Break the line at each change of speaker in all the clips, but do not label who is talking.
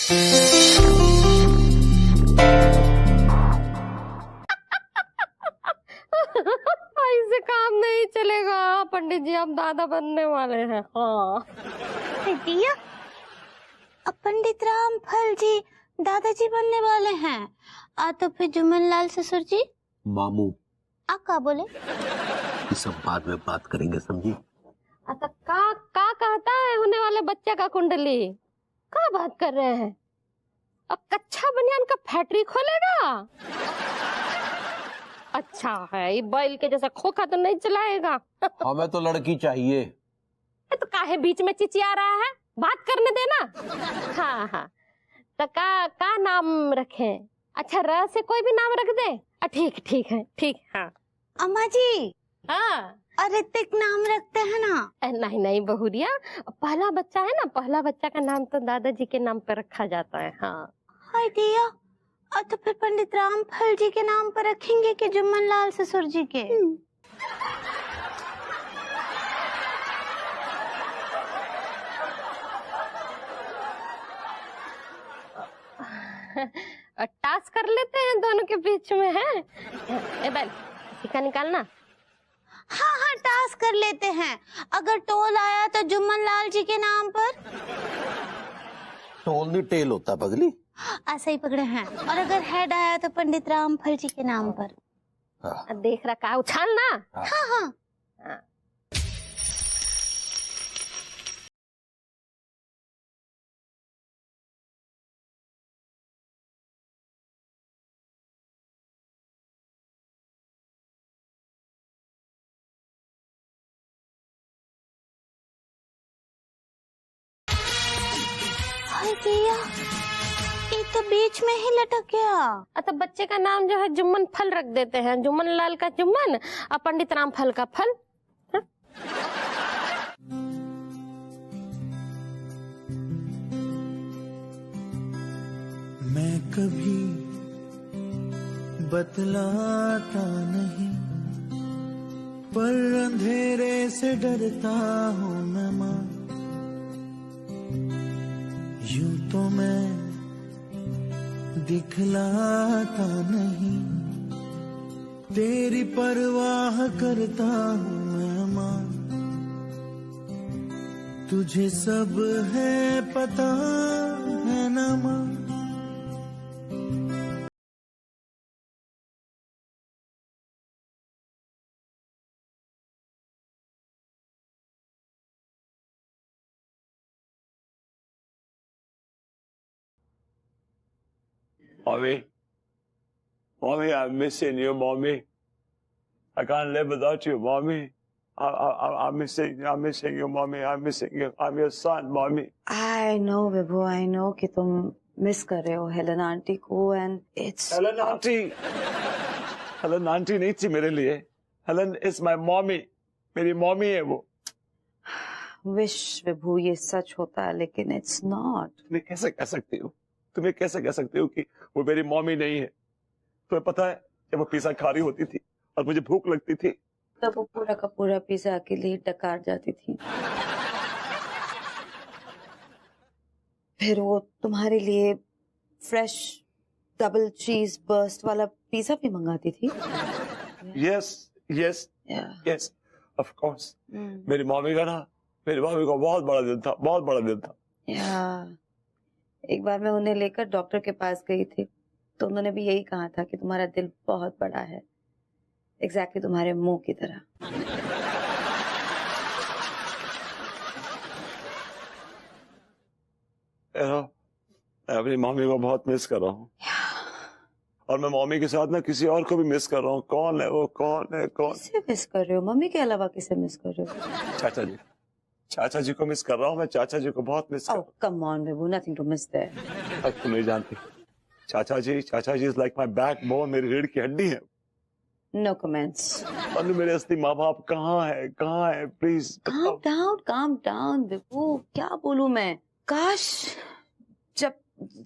ऐसे काम नहीं चलेगा पंडित जी, आप दादा बनने वाले हैं। हाँ
दिया, अब पंडित रामफल जी दादाजी बनने वाले हैं। तो फिर जुम्मन लाल ससुर जी
मामू
आप क्या बोले?
ये सब बाद में बात करेंगे, समझी?
अच्छा का कहता है होने वाले बच्चे का कुंडली? क्या बात कर रहे हैं? अब कच्चा बनियान का फैक्ट्री खोलेगा? अच्छा है, ये बैल के जैसा खोखा तो नहीं चलाएगा।
हमें तो लड़की चाहिए।
तो काहे बीच में चिचिया रहा है, बात करने देना। हाँ हाँ, तो का नाम रखें? अच्छा र से कोई भी नाम रख दे? ठीक ठीक है, ठीक। हाँ
अम्मा जी,
हाँ,
ऋतिक नाम रखते हैं ना?
नहीं नहीं बहुरिया, पहला बच्चा है ना, पहला बच्चा का नाम तो दादाजी के नाम पर रखा जाता है। हाँ
हाय दिया, तो फिर पंडित रामफल जी के नाम पर रखेंगे कि जुम्मन लाल ससुर जी के?
टास्क कर लेते हैं दोनों के बीच में। है ए बैल, टीका निकालना।
हाँ हाँ, टास्क कर लेते हैं। अगर टोल आया तो जुम्मन लाल जी के नाम पर।
टोल नहीं टेल होता पगली।
ऐसा ही पकड़े हैं। और अगर हेड आया तो पंडित रामफल जी के नाम पर।
हाँ।
देख रखा, उछालना।
हाँ हाँ,
हाँ।
हाय दिया, ये तो बीच में ही लटक गया।
तो बच्चे का नाम जो है जुम्मन फल रख देते हैं। जुम्मन लाल का जुम्मन और पंडित रामफल का फल। हा?
मैं कभी बतलाता नहीं, पर अंधेरे से डरता हूँ मैं माँ। यूं तो मैं दिखलाता नहीं, तेरी परवाह करता हूँ मैं माँ। तुझे सब है पता है ना माँ।
Mommy, I'm missing you, Mommy. I can't live without you, Mommy. I'm missing you, Mommy. I'm missing you. I'm your son, Mommy.
I know, Vibhu, I know कि तुम मिस कर रहे हो हेलन आंटी को, and it's
Helen auntie नहीं थी मेरे लिए. Helen is my mommy. मेरी मॉमी है वो.
विश विभू ये सच होता है, लेकिन it's not.
तुम्हें कैसे कह सकती हो कि वो मेरी मॉमी नहीं है? तुम्हें पता है जब वो पिज्जा खा रही होती थी और मुझे भूख लगती थी,
तब वो पूरा का पूरा पिज्जा के लिए डकार जाती थी। फिर वो तुम्हारे लिए फ्रेश डबल चीज बर्स्ट वाला पिज्जा भी मंगाती थी।
yes, of course. मेरी मॉमी का बहुत बड़ा दिल था।
एक बार मैं उन्हें लेकर डॉक्टर के पास गई थी, तो उन्होंने भी यही कहा था कि तुम्हारा दिल बहुत बड़ा है, एग्जैक्टली तुम्हारे मुंह की तरह।
मैं अपनी मम्मी को बहुत मिस कर रहा हूँ, और मैं मम्मी के साथ ना किसी और को भी मिस कर रहा हूँ। कौन है वो?
किसे मिस कर रहे हो? मम्मी के अलावा किसे मिस कर रहे हो?
चाचा जी को मिस कर रहा हूँ मैं। चाचा जी को बहुत मिस कर रहा हूँ।
कम ऑन बेबू, नथिंग टू मिस देयर।
अब तुम नहीं जानती, चाचा जी इज लाइक माय बैकबोन, मेरी रीढ़ की हड्डी है।
No comments.
और मेरे असली माँ बाप कहाँ है? प्लीज
काम डाउन बेबू, क्या बोलूं मैं। काश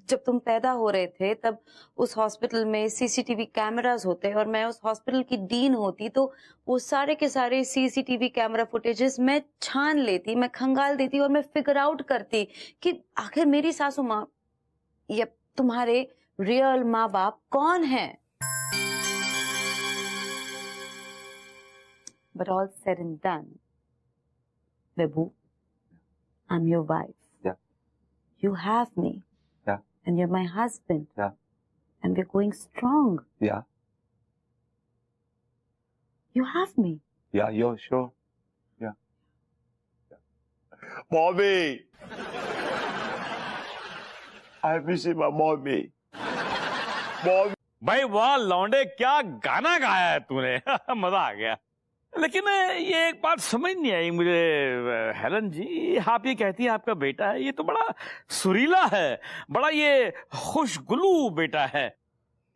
जब तुम पैदा हो रहे थे तब उस हॉस्पिटल में सीसीटीवी कैमरास होते और मैं उस हॉस्पिटल की डीन होती, तो वो सारे के सारे सीसीटीवी कैमरा फुटेजेस मैं छान लेती, मैं खंगाल देती और मैं फिगर आउट करती कि आखिर मेरी सासू माँ या तुम्हारे रियल माँ बाप कौन हैं? But all said and done, Vibhu, I'm your wife.
Yeah.
You have me.
Yeah.
And you're my husband.
Yeah.
And we're going strong.
Yeah.
You have me.
Yeah, you're sure. Yeah. Mommy! I miss my mommy. Mommy!
भाई वाह लौंडे, क्या गाना गाया है तूने। मजा आ गया। लेकिन ये एक बात समझ नहीं आई मुझे हेलन जी, आप ये कहती हैं आपका बेटा है, ये तो बड़ा सुरीला है, बड़ा ये खुशगुलू बेटा है,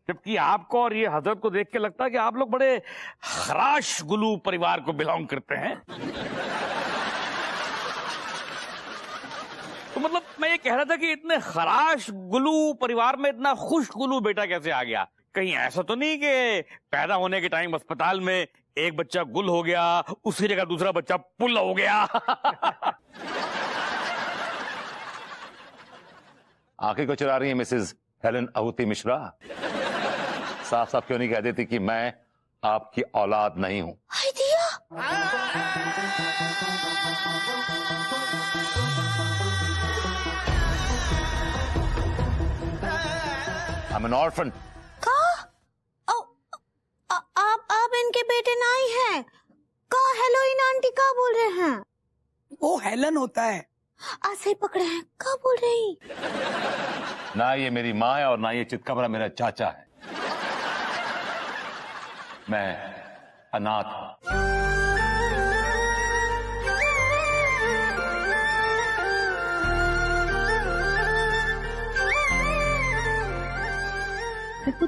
जबकि आपको और ये हजरत को देख के लगता है कि आप लोग बड़े खराश गुलू परिवार को बिलोंग करते हैं। तो मतलब मैं ये कह रहा था कि इतने खराश गुलू परिवार में इतना खुशगुलू बेटा कैसे आ गया? कहीं ऐसा तो नहीं कि पैदा होने के टाइम अस्पताल में एक बच्चा गुल हो गया, उसी जगह दूसरा बच्चा पुल हो गया।
आंखें को चुरा रही है मिसेस हेलन अहुती मिश्रा? साफ साफ क्यों नहीं कह देती कि मैं आपकी औलाद नहीं हूं?
हाय दिया।
I'm an orphan.
आप इनके बेटे नहीं हैं? का हेलोइन आंटी का बोल रहे हैं?
वो हेलन होता है।
ऐसे ही पकड़े हैं, का बोल रही?
ना ये मेरी माँ है और ना ये चितकबरा मेरा चाचा है। मैं अनाथ हूं।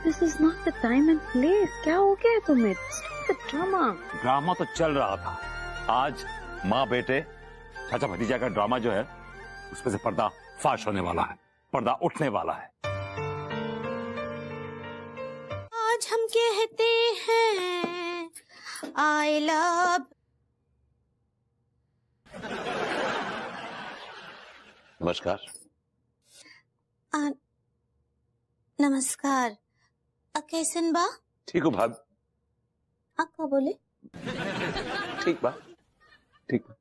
This is not the time and place. क्या हो गया है तुम्हें? Stop the drama.
ड्रामा तो चल रहा था। आज माँ बेटे चाचा भतीजा का ड्रामा जो है उसमें से पर्दा फाश होने वाला है, पर्दा उठने वाला है।
आज हम कहते हैं I love।
नमस्कार।
नमस्कार। कैसन बा?
ठीक हो भाभी?
का बोले?
ठीक बा, ठीक बा।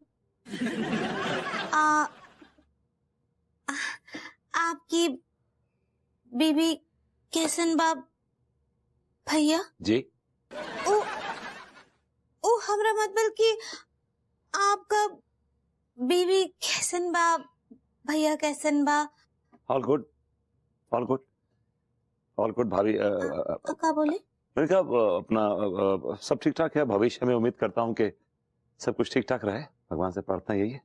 आपकी बीबी कैसन बा भैया?
जी।
ओ हमरा मतलब कि आपका बीबी कैसन बा, भैया कैसन बा?
All good, all good, all good भाभी।
का बोले?
मैंने कहा अपना सब ठीक ठाक है। भविष्य में उम्मीद करता हूँ कि सब कुछ ठीक ठाक रहे। भगवान से प्रार्थना यही है।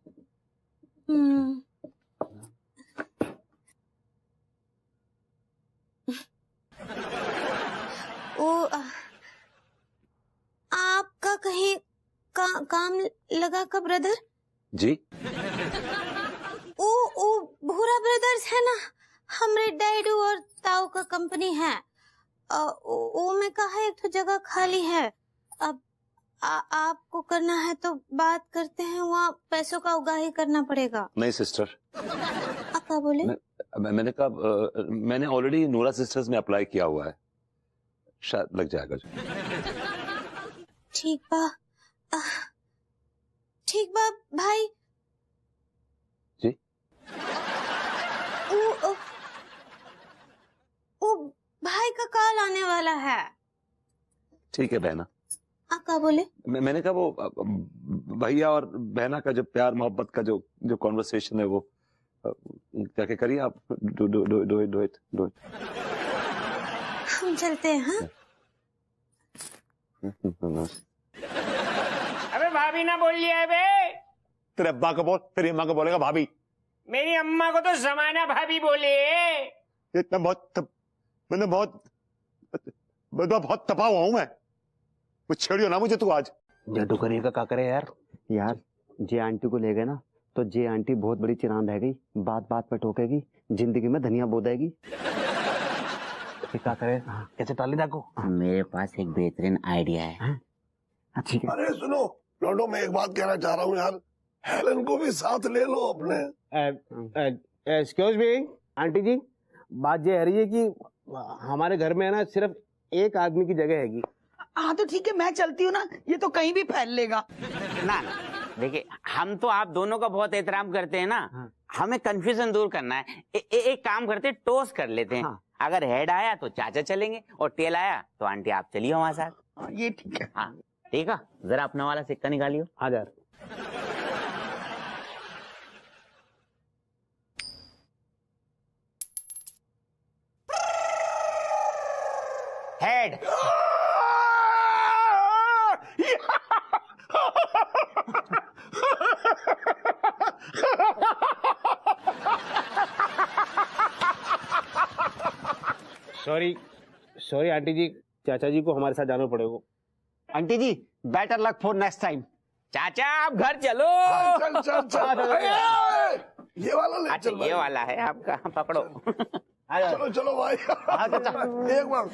आपका कहीं काम लगा का ब्रदर?
जी।
ओ भूरा ब्रदर्स है ना, हमरे डैडू और ताऊ का कंपनी है। वो में कहा एक तो जगह खाली है। अब आपको करना है तो बात करते हैं, वहाँ पैसों का उगाही करना पड़ेगा।
नहीं सिस्टर।
क्या बोले?
मैंने कहा मैंने ऑलरेडी नूरा सिस्टर्स में अप्लाई किया हुआ है, शायद लग जाएगा।
ठीक बा, ठीक बा भाई
जी।
वो भाई का कॉल आने वाला है।
ठीक है बहना।
क्या बोले?
मैंने कहा वो भैया और बहना का जो प्यार मोहब्बत का जो कॉन्वर्सेशन है वो जाके करिए आप। Do it.
हम चलते हैं। हाँ?
अबे भाभी ना बोल लिया है बे।
तेरे अब्बा को बोल, तेरी अम्मा को बोलेगा भाभी।
मेरी अम्मा को तो जमाना भाभी बोले।
इतना मैंने बहुत तपा हुआ हूं मैं। कुछ छेड़ियो ना मुझे तू आज।
जादू करेगा क्या करे
यार जे आंटी को ले गए ना तो जे आंटी बहुत बड़ी चिरांद है गई, बात बात पे ठोकेगी, जिंदगी में धनिया बो देगी।
क्या करे? कैसे टाली डाको?
मेरे पास एक बेहतरीन आइडिया है।
ठीक है।
अरे सुनो लॉन्डो, मैं एक बात कहना चाह रहा हूँ यार, हेलन को भी साथ ले लो अपने।
एक्सक्यूज मी आंटी जी,
बात ये है रही है कि हमारे घर में है ना सिर्फ एक आदमी की जगह हैगी।
हाँ तो ठीक है, मैं चलती हूँ ना, ये तो कहीं भी फैल लेगा।
ना ना देखिए, हम तो आप दोनों का बहुत एहतराम करते हैं ना। हमें कंफ्यूजन दूर करना है। एक काम करते, टोस कर लेते हैं। अगर हेड आया तो चाचा चलेंगे और टेल आया तो आंटी आप चलिए हमारे साथ।
ये ठीक है।
हाँ ठीक है, जरा अपना वाला सिक्का निकालियो।
हाँ यार।
हेड।
सॉरी आंटी जी, चाचा जी को हमारे साथ जाना पड़ेगा।
Aunty ji better luck for next time.
चाचा आप घर चलो।
चल चल चल, ये वाला ले
अच्छा
चल
ये वाला है आपका, पकड़ो।
चलो चलो भाई। एक बार।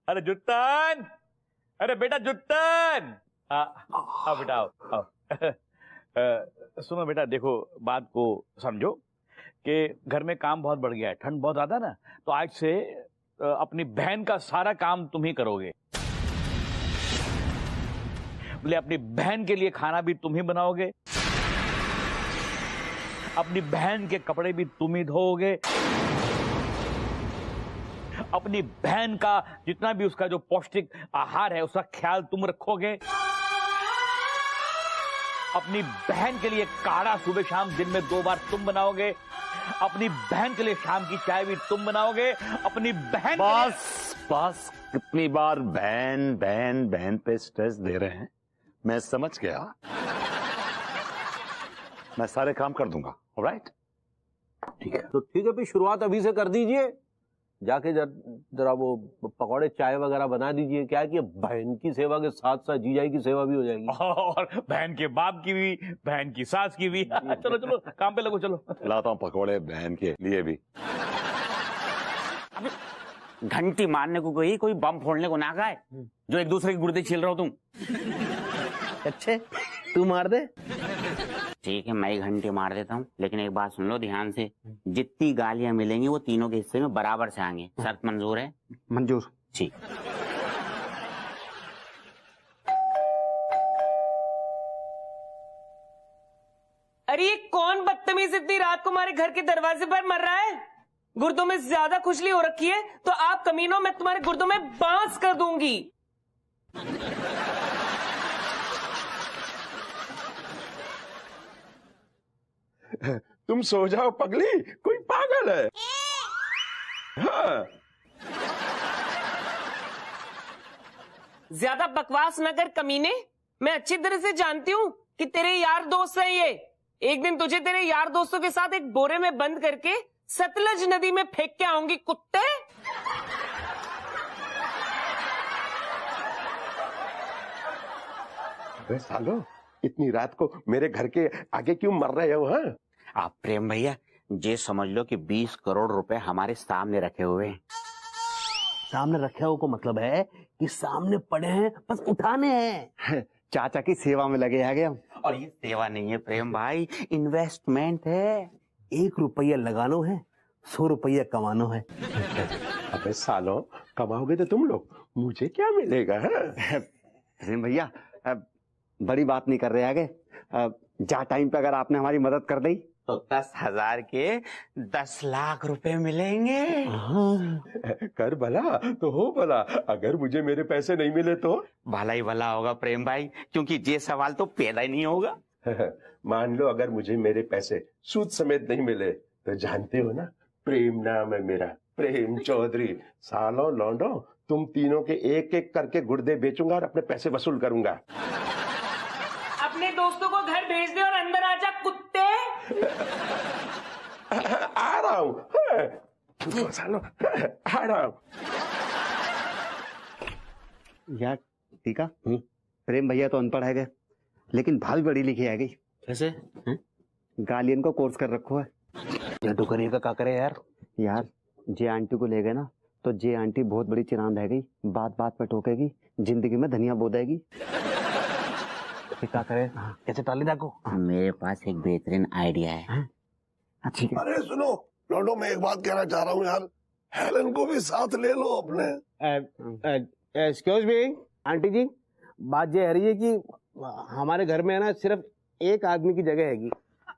अरे जुत्तन, अरे बेटा जुत्तन, आओ बेटा आओ। सुनो बेटा, देखो बात को समझो कि घर में काम बहुत बढ़ गया है, ठंड बहुत ज्यादा ना, तो आज से अपनी बहन का सारा काम तुम ही करोगे। बोले अपनी बहन के लिए खाना भी तुम ही बनाओगे, अपनी बहन के कपड़े भी तुम ही धोओगे, अपनी बहन का जितना भी उसका जो पौष्टिक आहार है उसका ख्याल तुम रखोगे, अपनी बहन के लिए काढ़ा सुबह शाम दिन में 2 बार तुम बनाओगे, अपनी बहन के लिए शाम की चाय भी तुम बनाओगे, अपनी बहन
बस कितनी बार बहन बहन बहन पे स्ट्रेस दे रहे हैं, मैं समझ गया। मैं सारे काम कर दूंगा। ऑलराइट
ठीक है, तो ठीक है, फिर शुरुआत अभी से कर दीजिए। जाके जरा वो पकौड़े चाय वगैरह बना दीजिए। क्या है कि बहन की सेवा के साथ साथ जीजाई की सेवा भी हो जाएगी,
और बहन के बाप की भी, बहन की सास की भी। चलो चलो काम पे लगो, चलो।
लाता हूँ पकौड़े बहन के लिए भी।
घंटी मारने को गई, कोई बम फोड़ने को ना गए जो एक दूसरे के गुर्दे छील रहे हो तुम।
अच्छे तू मार दे।
ठीक है मैं ही घंटी मार देता हूँ, लेकिन एक बात सुन लो ध्यान से, जितनी गालियां मिलेंगी वो तीनों के हिस्से में बराबर से आएंगे। शर्त मंजूर है?
मंजूर।
ठीक।
अरे ये कौन बदतमीज इतनी रात को हमारे घर के दरवाजे पर मर रहा है? गुर्दों में ज्यादा खुजली हो रखी है तो आप कमीनों, मैं तुम्हारे गुर्दों में बांस कर दूंगी।
तुम सो जाओ पगली, कोई पागल है। हाँ।
ज्यादा बकवास न कर कमीने, मैं अच्छी तरह से जानती हूँ कि तेरे यार दोस्त हैं ये। एक दिन तुझे तेरे यार दोस्तों के साथ एक बोरे में बंद करके सतलज नदी में फेंक के आऊंगी कुत्ते।
अबे सालो, इतनी रात को मेरे घर के आगे क्यों मर रहे हो? हाँ?
आप प्रेम भैया ये समझ लो कि 20 करोड़ रुपए हमारे सामने रखे हुए हैं।
सामने रखे हो को मतलब है कि सामने पड़े हैं, बस उठाने हैं।
चाचा की सेवा में लगे आगे हम।
और ये सेवा नहीं है प्रेम भाई, इन्वेस्टमेंट है।
1 रुपया लगानो है, 100 रुपया कमानो है।
अबे सालो, कमाओगे तो तुम लोग, मुझे क्या मिलेगा?
प्रेम भैया बड़ी बात नहीं कर रहे आगे। जा टाइम पे अगर आपने हमारी मदद कर दी
तो 10,000 के 10 लाख रुपए मिलेंगे।
कर भला तो हो भला, अगर मुझे मेरे पैसे नहीं मिले तो?
भला ही भला होगा प्रेम भाई, क्योंकि ये सवाल तो पैदा ही नहीं होगा।
मान लो अगर मुझे मेरे पैसे सूद समेत नहीं मिले तो जानते हो ना, प्रेम नाम है मेरा, प्रेम चौधरी। सालों लौंडो, तुम तीनों के एक एक करके गुर्दे बेचूंगा और अपने पैसे वसूल करूंगा।
अपने दोस्तों को घर भेज दे और अंदर आजा कुत्ते।
आ रहा हूँ सालों, आ रहा हूँ।
यार ठीक है, प्रेम भैया तो अनपढ़ है गए, लेकिन भाभी बड़ी लिखी है गई।
कैसे?
गालियन को कोर्स कर रखो है।
ये तो करिएगा का करे यार।
यार जे आंटी को ले गए ना तो जे आंटी बहुत बड़ी चिरांद है गई, बात बात पे टोकेगी, जिंदगी में धनिया बो देगी।
क्या करे, कैसे टाली दाको?
मेरे पास एक बेहतरीन आइडिया है।
अरे सुनो, लौंडो मैं एक बात कहना चाह रहा हूँ यार, हेलन को भी साथ ले लो अपने।
एक्सक्यूज मी आंटी जी, बात ये है रही है कि हमारे घर में है ना सिर्फ एक आदमी की जगह हैगी।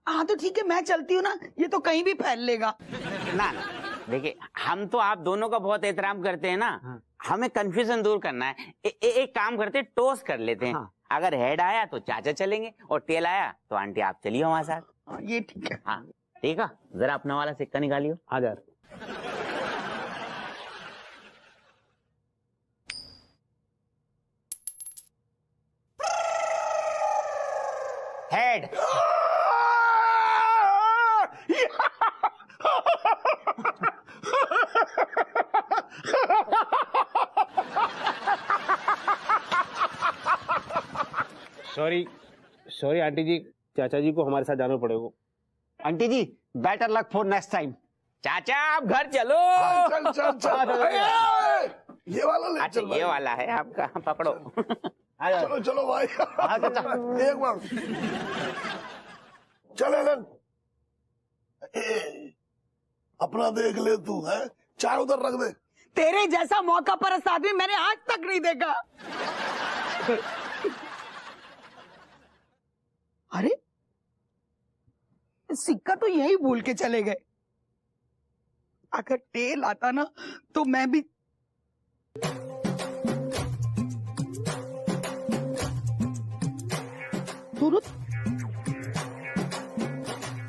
हाँ तो ठीक है, मैं चलती हूँ ना, ये तो कहीं भी फैल लेगा।
ना ना देखिए, हम तो आप दोनों का बहुत एहतराम करते हैं ना, हमें कंफ्यूजन दूर करना है। एक काम करते, टोस्ट कर लेते हैं। अगर हेड आया तो चाचा चलेंगे और टेल आया तो आंटी आप चलिए हमारे साथ।
ये ठीक है।
हाँ ठीक है, जरा अपना वाला सिक्का निकालियो।
आ जा।
हेड।
सॉरी आंटी जी, चाचा जी को हमारे साथ जाना पड़ेगा।
Aunty ji better luck for next time.
चाचा आप घर चलो।
चल चल चल, ये वाला ले।
अच्छा ये वाला है आपका, पकड़ो।
चलो चलो भाई, एक बार चल हेलन, अपना देख ले तू है, चाय उधर रख दे।
तेरे जैसा मौका परस्त आदमी मैंने आज तक नहीं देखा। अरे सिक्का तो यही भूल के चले गए। अगर टेल आता ना तो मैं भी। दोनों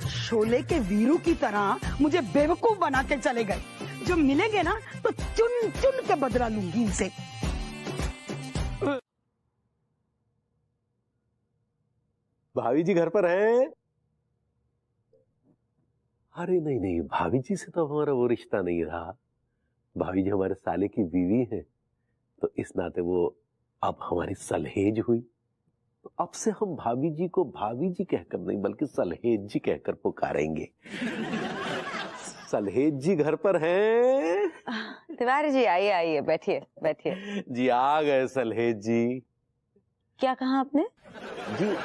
शोले के वीरू की तरह मुझे बेवकूफ बना के चले गए। जब मिलेंगे ना तो चुन चुन के बदला लूंगी इनसे।
भाभी जी घर पर हैं? अरे नहीं नहीं, भाभी जी से तो हमारा वो रिश्ता नहीं रहा। भाभी जी हमारे साले की बीवी है, तो इस नाते वो अब हमारी सलहेज हुई। तो अब से हम भाभी जी को भाभी जी कहकर नहीं बल्कि सलहेज जी कहकर पुकारेंगे। सलहेज जी घर पर हैं?
तिवारी जी आइए आइए, बैठिए बैठिए।
जी आ गए सलहेज जी।
क्या कहा आपने?
जी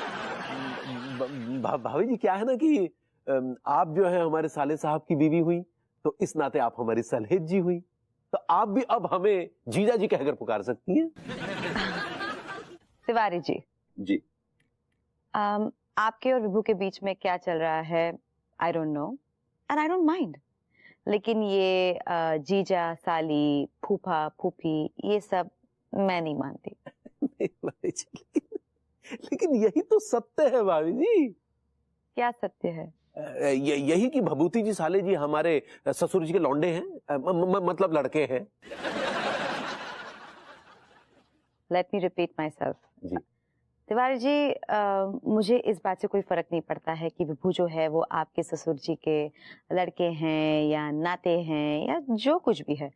भाभी जी क्या है ना कि आप जो है हमारे साले साहब की बीवी हुई, तो इस नाते आप हमारी सलहेज जी हुई, तो आप भी अब हमें जीजा जी कहकर पुकार सकती हैं।
तिवारी जी
जी
आपके और विभू के बीच में क्या चल रहा है I don't know and I don't mind, लेकिन ये जीजा साली फूफा फूफी ये सब मैं नहीं मानती।
लेकिन यही तो सत्य है भाभी जी।
क्या सत्य है?
यही कि भभूति जी साले जी हमारे ससुर जी के लौंडे हैं, मतलब लड़के हैं।
Let me repeat myself. Tiwari ji मुझे इस बात से कोई फर्क नहीं पड़ता है कि विभू जो है वो आपके ससुर जी के लड़के हैं या नाते हैं या जो कुछ भी है।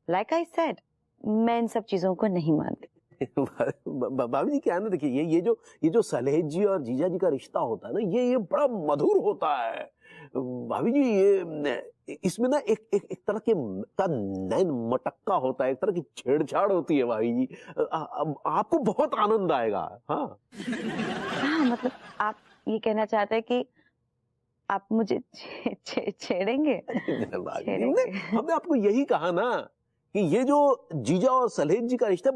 लाइक आई सेड, मैं इन सब चीजों को नहीं मानती।
भाभी जी क्या है ना, देखिए ये जो सलहेज जी और जीजा जी का रिश्ता होता है ना, ये बड़ा मधुर होता है भाभी जी। ये इसमें ना एक तरह के का नैन मटक्का होता है, एक तरह की छेड़छाड़ होती है भाभी जी। आपको बहुत आनंद आएगा। हाँ
मतलब आप ये कहना चाहते हैं कि आप मुझे छेड़ेंगे?
हमने आपको यही कहा ना कि ये जो जीजा और सलहेज जी का रिश्ता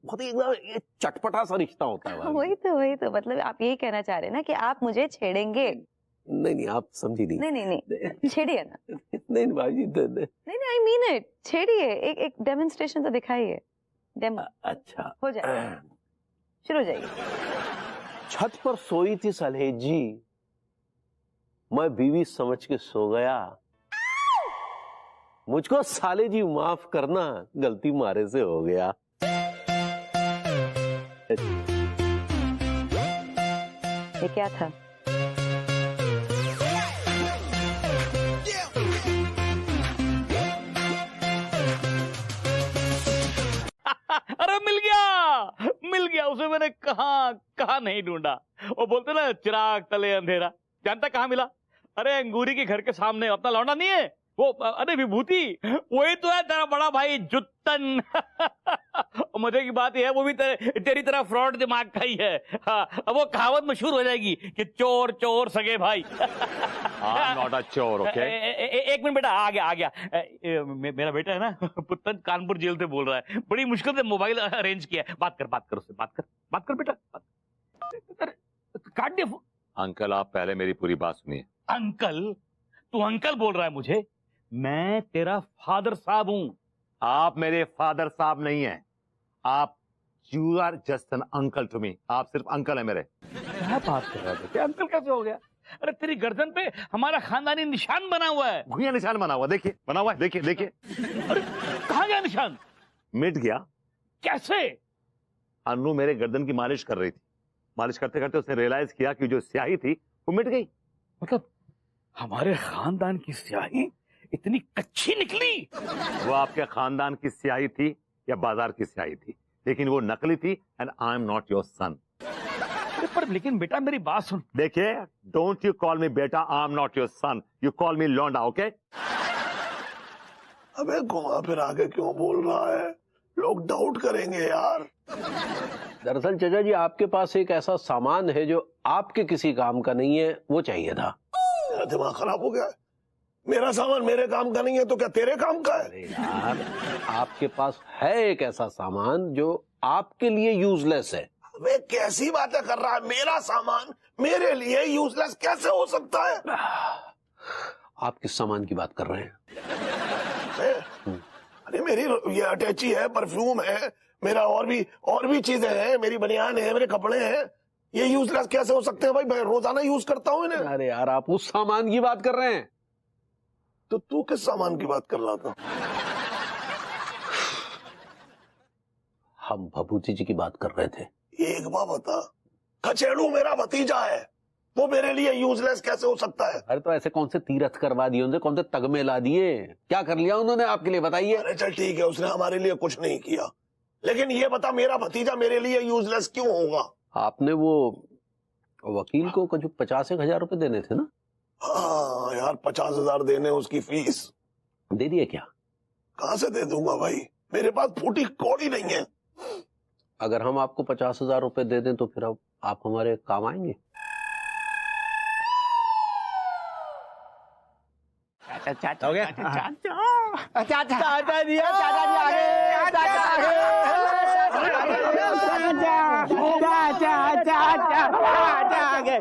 बहुत ही एकदम चटपटा सा रिश्ता होता है।
वही तो मतलब आप यही कहना चाह रहे हैं ना कि आप मुझे छेड़ेंगे?
नहीं आप समझी नहीं।
नहीं छेड़िए ना।
नहीं भाई जी
नहीं आई मीन इट, छेड़िए। एक डेमोन्स्ट्रेशन तो दिखाइए।
अच्छा
हो जाए, शुरू हो जाइए।
छत पर सोई थी सलहेज जी, मैं बीवी समझ के सो गया। मुझको साले जी माफ करना, गलती मारे से हो गया।
ये क्या था?
अरे मिल गया उसे मैंने कहा नहीं ढूंढा। वो बोलते ना चिराग तले अंधेरा, जानता कहाँ मिला? अरे अंगूरी के घर के सामने अपना लौंडा नहीं है वो अरे विभूति, वही तो है तेरा बड़ा भाई जुत्तन। मजे की बात यह है वो भी तेरी तरह फ्रॉड दिमाग का ही है। हाँ, अब वो कहावत मशहूर हो जाएगी कि चोर चोर सगे भाई।
नॉट अ चोर, ओके?
एक मिनट बेटा, आ गया। मेरा बेटा है ना, पुत्तन कानपुर जेल से बोल रहा है, बड़ी मुश्किल से मोबाइल अरेंज किया है। बात कर उससे, बात कर बेटा, काट दिया फोन।
अंकल आप पहले मेरी पूरी बात सुनिए।
अंकल? तू अंकल बोल रहा है मुझे? मैं तेरा फादर साहब हूं।
आप मेरे फादर साहब नहीं हैं, आप you are just an uncle to me. आप सिर्फ अंकल है मेरे।
क्या बात कर रहा है? अंकल कैसे हो गया? अरे तेरी गर्दन पे हमारा खानदानी निशान बना हुआ है।
घुइया निशान बना हुआ, देखिए बना हुआ है, देखिए।
अरे कहाँ गया निशान?
मिट गया।
कैसे?
अन्नू मेरे गर्दन की मालिश कर रही थी, मालिश करते करते उसने रियलाइज किया कि जो स्याही थी वो मिट गई।
मतलब हमारे खानदान की स्याही इतनी कच्ची निकली?
वो आपके खानदान की स्याही थी या बाजार की स्याही थी, लेकिन वो नकली थी। And I am not your son.
पर लेकिन बेटा मेरी बात सुन।
देखिए, डोंट यू कॉल मी बेटा, I am not your son, you call मी लौंडा, ओके?
अबे घुमा फिर आगे क्यों बोल रहा है? लोग डाउट करेंगे यार।
दरअसल चाचा जी, आपके पास एक ऐसा सामान है जो आपके किसी काम का नहीं है, वो चाहिए था।
तेरा दिमाग खराब हो गया है? मेरा सामान मेरे काम का नहीं है तो क्या तेरे काम का है?
अरे यार, आपके पास है एक ऐसा सामान जो आपके लिए यूजलेस है।
वे कैसी बातें कर रहा है? मेरा सामान मेरे लिए यूजलेस कैसे हो सकता है?
आप किस सामान की बात कर रहे हैं?
अरे मेरी ये अटैची है, परफ्यूम है, मेरा और भी चीजें हैं, मेरी बनियान है, मेरे कपड़े हैं। ये यूजलेस कैसे हो सकते हैं भाई? मैं रोजाना यूज करता हूँ इन्हें।
अरे यार, आप उस सामान की बात कर रहे हैं।
तो तू किस सामान की बात कर रहा था?
हम भभूति जी की बात कर रहे थे।
एक बात बता, खचेड़ू मेरा भतीजा है, वो मेरे लिए यूजलेस कैसे हो सकता है?
अरे तो ऐसे कौन से तीरथ करवा दिए उन्होंने, कौन से तगमे ला दिए, क्या कर लिया उन्होंने आपके लिए, बताइए।
अरे चल ठीक है, उसने हमारे लिए कुछ नहीं किया, लेकिन ये बता मेरा भतीजा मेरे लिए यूजलेस क्यों होगा?
आपने वो वकील को कुछ 50,000 रुपए देने थे ना?
हाँ यार, 50,000 देने उसकी फीस।
दे दिए क्या?
कहाँ से दे दूंगा भाई, मेरे पास फूटी कौड़ी नहीं है।
अगर हम आपको 50,000 रुपए दे दें तो फिर अब आप हमारे काम आएंगे?
चाचा
हो गया?
चाचा जी आ गए।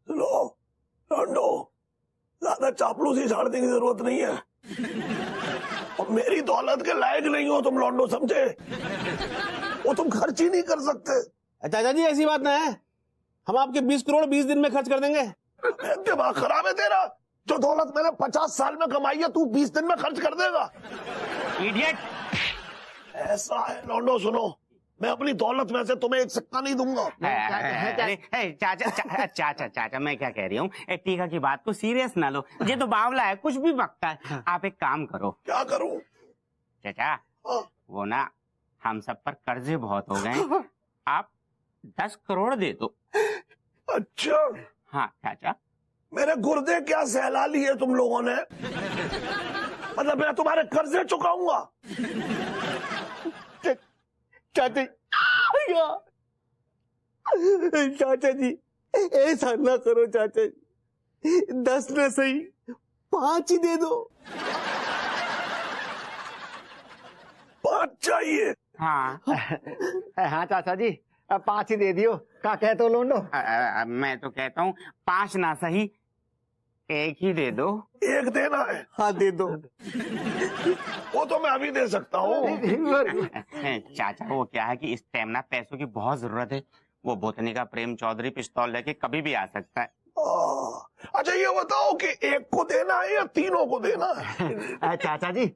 लो लॉन्डो, ज्यादा चापलूसी झाड़ने की जरूरत नहीं है, और मेरी दौलत के लायक नहीं हो तुम लॉन्डो, समझे? वो तुम खर्च ही नहीं कर सकते।
चाचा जी ऐसी बात ना है, हम आपके 20 करोड़ 20 दिन में खर्च कर देंगे।
दिमाग खराब है तेरा? जो दौलत मैंने 50 साल में कमाई है तू 20 दिन में खर्च कर देगा?
इडियट!
ऐसा है लॉन्डो, सुनो, मैं अपनी दौलत में से तुम्हें एक सिक्का नहीं दूंगा।
चाचा मैं क्या कह रही हूँ, टीका की बात को सीरियस ना लो, ये तो बावला है, कुछ भी बकता है। आप एक काम करो।
क्या करूँ?
चाचा वो ना हम सब पर कर्जे बहुत हो गए, आप 10 करोड़ दे दो।
अच्छा
हाँ चाचा।
मेरे गुर्दे क्या सहला लिए तुम लोगों ने? मतलब मैं तुम्हारे कर्जे चुकाऊंगा?
चाचा जी ऐसा ना करो चाचा जी, 10 न सही 5 ही दे दो।
5 चाहिए?
हाँ
हाँ चाचा जी, अब 5 ही दे दियो। क्या कहते हो लोंडो?
मैं तो कहता हूँ 5 ना सही 1 ही दे दो।
1 देना है?
हाँ दे दो।
वो तो मैं अभी दे सकता हूँ।
चाचा वो क्या है कि इस टाइम ना पैसों की बहुत जरूरत है, वो बोतनी का प्रेम चौधरी पिस्तौल लेके कभी भी आ सकता है।
अच्छा ये बताओ कि 1 को देना है या तीनों को देना है?
चाचा जी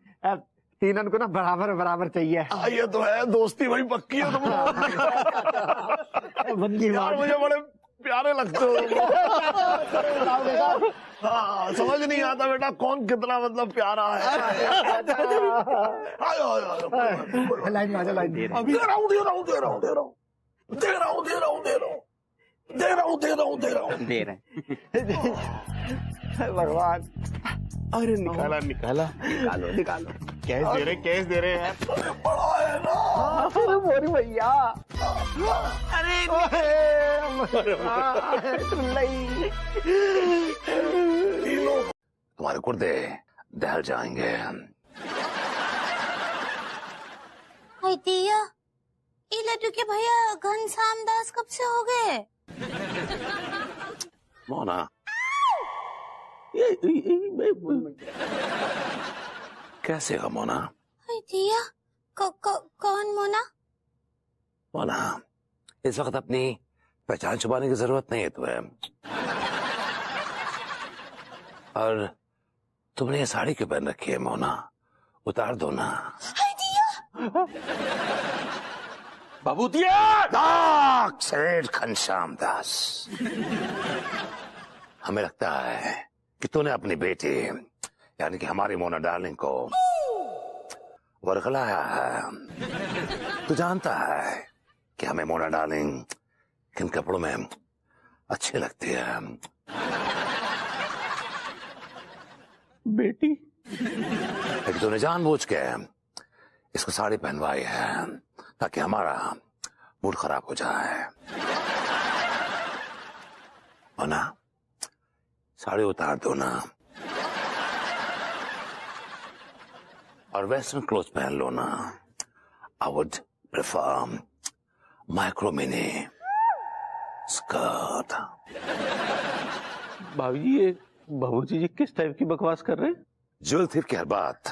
तीनों को ना बराबर बराबर चाहिए।
ये तो है, दोस्ती भाई पक्की है तुम यार, मुझे बड़े प्यारे लगते हो। हाँ समझ नहीं आता बेटा कौन कितना मतलब प्यारा है।
लाइन में आ जा, लाइन
दे रहा हूँ। दे रहा हूँ
दे रहे
भगवान, अरे निकालो निकालो, कैश दे रहे हैं।
बड़ा है ना।
अरे मोरी भैया, अरे
तुम्हारे कुर्ते दहल जाएंगे।
दिया, ये लड्डू के भैया घनश्याम दास कब से हो गए?
मोना, कैसे हो मोना?
दिया, कौन मोना?
मोना, इस वक्त अपनी पहचान छुपाने की जरूरत नहीं है तुम्हें। और तुमने ये साड़ी क्यों पहन रखी है मोना? उतार दो ना।
बाबूतिया,
डार्क सेठ घनश्याम दास, हमें लगता है कि तूने अपनी बेटी यानी कि हमारी मोना डार्लिंग को वर्गलाया है। तू जानता है कि हमें मोना डार्लिंग किन कपड़ों में अच्छी लगती है।
बेटी,
लेकिन तूने जानबूझ के इसको साड़ी पहनवाई है ताकि हमारा मूड खराब हो जाए। मोना, साड़ी उतार दो ना और वेस्टर्न क्लोथ पहन लो ना। I would prefer micro mini skirt.
भाभी जी, ये बाबूजी जी किस टाइप की बकवास कर रहे हैं?
ज्वेल थीफ की हर बात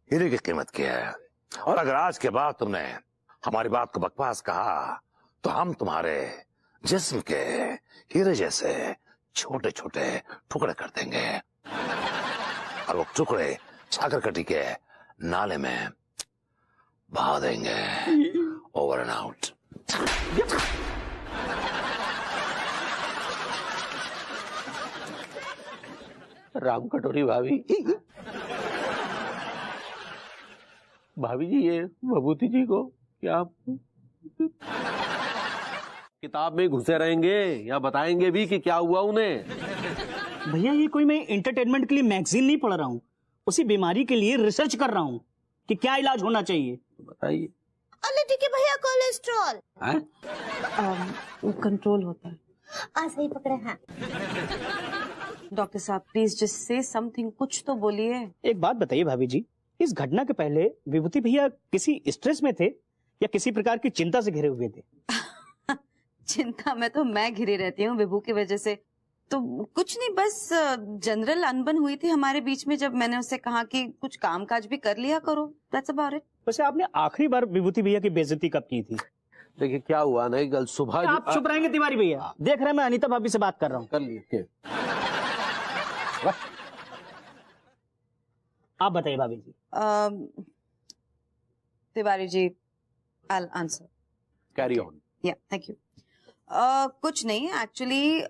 हीरे की कीमत की है, और अगर आज के बाद तुमने हमारी बात को बकवास कहा तो हम तुम्हारे जिस्म के हीरे जैसे छोटे छोटे टुकड़े कर देंगे और वो टुकड़े छाकरकटी के नाले में बहा देंगे। Over and out.
राम कटोरी भाभी। भाभी जी, ये भभूति जी को क्या किताब में घुसे रहेंगे या बताएंगे भी कि क्या हुआ उन्हें?
भैया, ये कोई मैं एंटरटेनमेंट के लिए मैगजीन नहीं पढ़ रहा हूँ, उसी बीमारी के लिए रिसर्च कर रहा हूँ कि क्या इलाज होना चाहिए।
बताइए।
ठीक है भैया, कोलेस्ट्रॉल
कंट्रोल होता है।
सही पकड़े हैं।
डॉक्टर साहब, प्लीज जस्ट से समथिंग, कुछ तो बोलिए।
एक बात बताइए भाभी जी, इस घटना के पहले विभूति भैया किसी स्ट्रेस में थे या किसी प्रकार की चिंता से घिरे हुए थे?
चिंता में तो मैं घिरी रहती हूँ विभू की वजह से। तो कुछ नहीं, बस जनरल अनबन हुई थी हमारे बीच में जब मैंने उससे कहा कि कुछ कामकाज भी कर लिया करो। That's about it.
वैसे आपने आखिरी बार विभूति भैया की बेइज्जती कब की थी?
देखिए क्या हुआ ना, कल सुबह
आप चुप रहेंगे तिवारी भैया? देख रहे हैं मैं अनीता भाभी से बात कर रहा हूँ।
कर लिए।
आप बताइए भाभी जी।
Tiwari ji, I'll answer.
Carry on.
Yeah, thank you. कुछ नहीं, एक्चुअली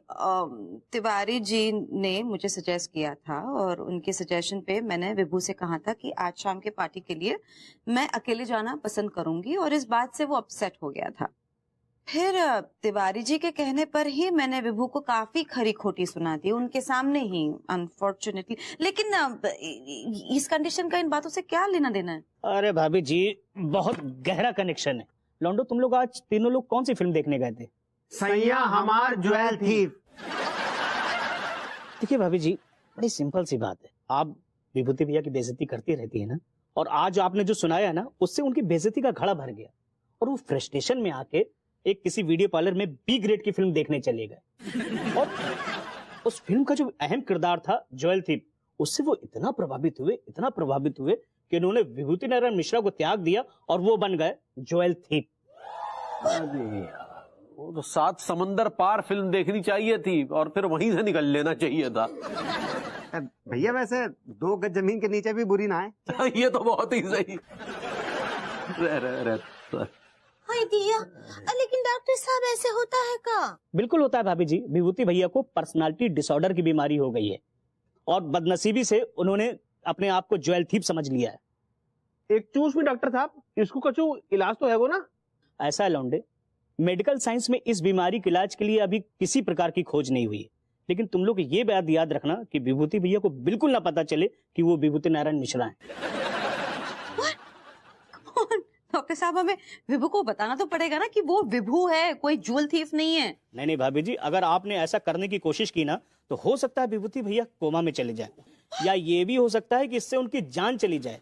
तिवारी जी ने मुझे सजेस्ट किया था और उनके सजेशन पे मैंने विभू से कहा था कि आज शाम के पार्टी के लिए मैं अकेले जाना पसंद करूंगी, और इस बात से वो अपसेट हो गया था। फिर तिवारी जी के कहने पर ही मैंने विभू को काफी खरी खोटी सुना दी उनके सामने ही, अनफॉर्चुनेटली। लेकिन इस कंडीशन का इन बातों से क्या लेना देना है?
अरे भाभी जी, बहुत गहरा कनेक्शन है। लॉन्डो, तुम लोग आज तीनों लोग कौन सी फिल्म देखने गए थे?
सैया हमार ज्वेल थीफ।
देखिए भाभी जी, बड़ी सिंपल सी बात है। आप विभूति भैया की बेइज्जती करती रहती है ना, और आज आपने जो सुनाया ना, उससे उनकी बेइज्जती का घड़ा भर गया और वो फ्रस्ट्रेशन में आके एक किसी वीडियो पार्लर में बी ग्रेड की फिल्म देखने चले गए। और उस फिल्म का जो अहम किरदार था ज्वेल थीफ, उससे वो इतना प्रभावित हुए कि उन्होंने विभूति नारायण मिश्रा को त्याग दिया और वो बन गए ज्वेल थीफ।
वो तो 7 समंदर पार फिल्म देखनी चाहिए थी और फिर वहीं से निकल लेना चाहिए था।
भैया, वैसे 2 गज जमीन के नीचे भी बुरी ना है।
ये तो बहुत ही सही।
हाय दिया, लेकिन डॉक्टर साहब ऐसे होता है का?
बिल्कुल होता है भाभी जी। विभूति भैया को पर्सनालिटी डिसऑर्डर की बीमारी हो गई है और बदनसीबी से उन्होंने अपने आप को ज्वेल थीफ समझ लिया है।
एक चूस भी डॉक्टर साहब, इसको कछु इलाज तो है वो ना?
ऐसा है लौंडे मेडिकल साइंस में इस बीमारी के इलाज के लिए अभी किसी प्रकार की खोज नहीं हुई है, लेकिन तुम लोग ये बात याद रखना कि विभूति भैया को बिल्कुल ना पता चले कि वो विभूति नारायण मिश्रा हैं।
डॉक्टर साहब, हमें विभू को बताना तो पड़ेगा ना कि वो विभू है, कोई ज्वेल थीफ नहीं है।
नहीं भाभी जी, अगर आपने ऐसा करने की कोशिश की ना तो हो सकता है विभूति भैया कोमा में चले जाए, या ये भी हो सकता है कि इससे उनकी जान चली जाए।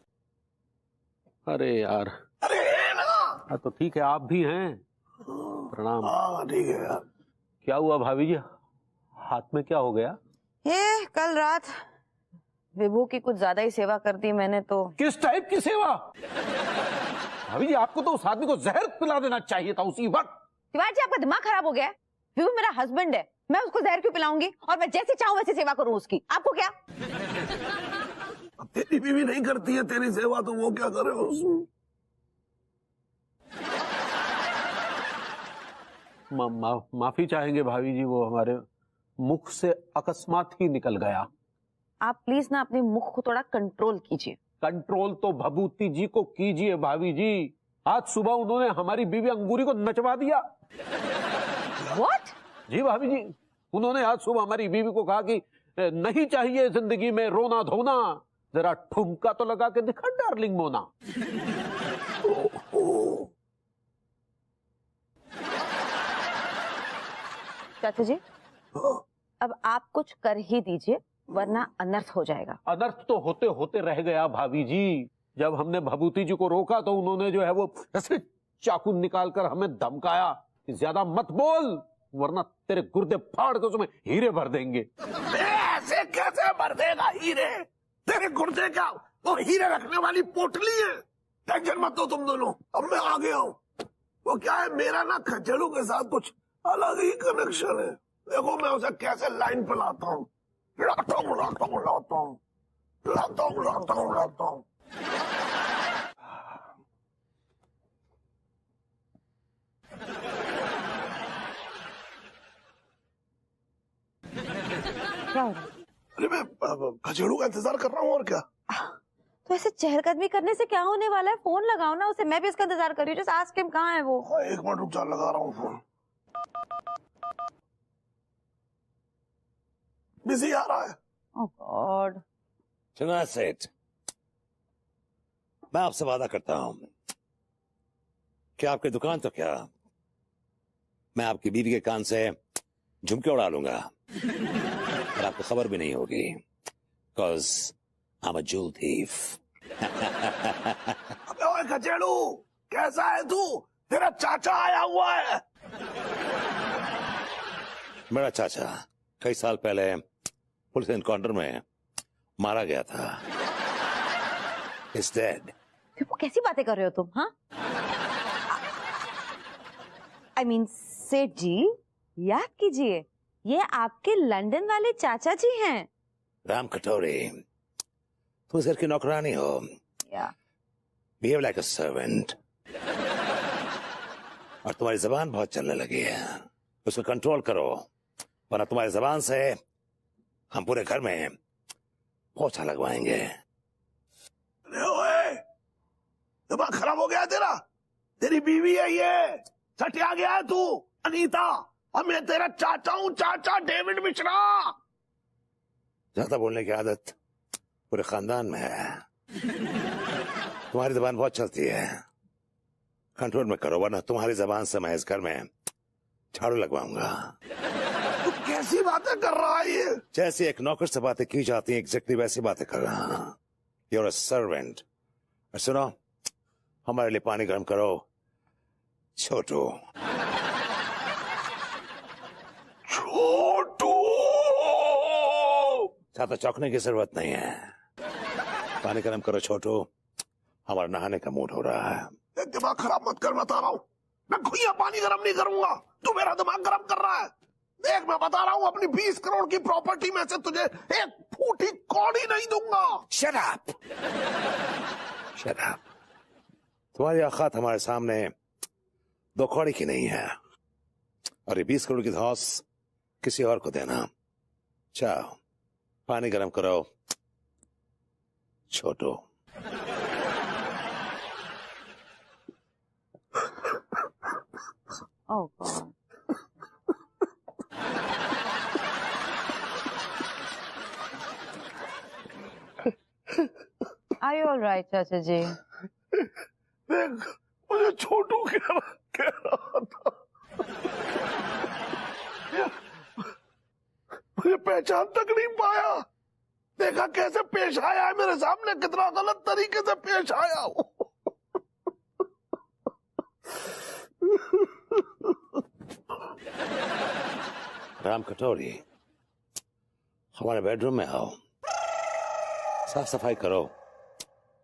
अरे यार, हाँ तो ठीक है, आप भी हैं। प्रणाम।
ठीक है यार।
क्या हुआ भाभी जी, हाथ में क्या हो गया?
ये कल रात विभू की कुछ ज्यादा ही सेवा कर दी मैंने तो।
किस टाइप की सेवा? भाभी जी, आपको तो उस आदमी को जहर पिला देना चाहिए था उसी वक्त।
तिवारी जी, आपका दिमाग खराब हो गया है? विभू मेरा हस्बैंड है, मैं उसको जहर क्यों पिलाऊंगी? और मैं जैसे चाहूं वैसे सेवा करूं उसकी, आपको क्या?
अब तेरी बीवी नहीं करती है तेरी सेवा, तो वो क्या करे उसमें?
माफी चाहेंगे भाभी जी, वो हमारे मुख से अकस्मात ही निकल गया।
आप प्लीज ना अपने मुख को थोड़ा कंट्रोल कीजिए।
कंट्रोल तो भभूति जी को कीजिए भाभी जी। आज सुबह उन्होंने हमारी बीवी अंगूरी को नचवा दिया।
What?
जी भाभी जी, उन्होंने आज सुबह हमारी बीवी को कहा कि नहीं चाहिए जिंदगी में रोना धोना, जरा ठुमका तो लगा के दिखा डार्लिंग मोना।
चाचा जी, अब आप कुछ कर ही दीजिए वरना अनर्थ हो जाएगा।
अनर्थ तो होते होते रह गया भाभी जी। जब हमने भभूति जी को रोका तो उन्होंने जो है वो ऐसे चाकू निकाल कर हमें धमकाया कि ज्यादा मत बोल वरना तेरे गुर्दे फाड़ के उसमें हीरे भर देंगे।
ऐसे कैसे भर देगा हीरे? तेरे गुर्दे का वो हीरे रखने वाली पोटली है। टेंशन मत लो तुम दोनों, अब मैं आ गया हूँ। वो क्या है, मेरा ना खच्चरों के साथ कुछ अलग ही कनेक्शन है। देखो मैं उसे कैसे लाइन पे लाता हूँ, लाता हूँ लाता हूँ लाता हूँ लाता हूँ लाता हूँ लाता हूँ। अरे मैं खचेड़ू का इंतजार कर रहा हूँ और क्या।
तो ऐसे चहलकदमी करने से क्या होने वाला है? फोन लगाओ ना उसे, मैं भी उसका इंतजार कर रही हूँ। जस्ट आस्क हिम कहाँ है वो।
एक मिनट रुक जा, लगा रहा हूँ फोन। बिजी आ रहा है।
ओह गॉड।
सुना सेठ, मैं आपसे वादा करता हूं कि आपकी दुकान तो क्या, मैं आपकी बीवी के कान से झुमके उड़ा लूंगा और आपको खबर भी नहीं होगी, because I am a joule thief.
अबे ओए खचेड़ू, कैसा है तू? तेरा चाचा आया हुआ है।
मेरा चाचा कई साल पहले पुलिस एनकाउंटर में मारा गया था। He's dead.
वो कैसी बातें कर रहे हो तुम? हाँ, आई मीन सेठ जी, याद कीजिए ये आपके लंदन वाले चाचा जी हैं।
राम कटोरी, तुम इस घर की नौकरानी हो। Behave like a servant. और तुम्हारी जबान बहुत चलने लगी है, उसको कंट्रोल करो वरना तुम्हारी जबान से हम पूरे घर में पोछा लगवाएंगे।
ओए, दिमाग खराब हो गया तेरा? तेरी बीवी है ये, सटिया गया है तू अनीता, और मैं तेरा चाचा हूँ, चाचा डेविड मिश्रा।
ज्यादा बोलने की आदत पूरे खानदान में है। तुम्हारी जबान बहुत चलती है, कंट्रोल में करो वरना तुम्हारी जबान से मैं इस घर में झाड़ू लगवाऊंगा।
तू कैसी बातें कर रहा है ये?
जैसे एक नौकर से बातें की जाती हैं एग्जैक्टली वैसी बातें कर रहा हूं। You're a servant. सुनो, हमारे लिए पानी गर्म करो छोटू।
छोटू,
ज्यादा चौंकने की जरूरत नहीं है। पानी गर्म करो छोटू, हमारा नहाने का मूड हो रहा है।
दिमाग खराब मत कर, बता रहा हूँ। मैं खुइया पानी गर्म नहीं करूंगा, तू मेरा दिमाग गर्म कर रहा है। देख मैं बता रहा हूँ, अपनी 20 करोड़ की प्रॉपर्टी में से तुझे एक फूटी कौड़ी नहीं दूंगा।
Shut up! Shut up! तुम्हारी औकात हमारे सामने 2 कौड़ी की नहीं है, और ये 20 करोड़ की धौस किसी और को देना। चाहो पानी गर्म करो छोटू।
Oh God. Are you all right, चाचा जी?
देख, मुझे छोटू कह रहा था, मुझे पहचान तक नहीं पाया। देखा कैसे पेश आया है मेरे सामने, कितना गलत तरीके से पेश आया।
राम कटोरी, हमारे बेडरूम में आओ, साफ सफाई करो,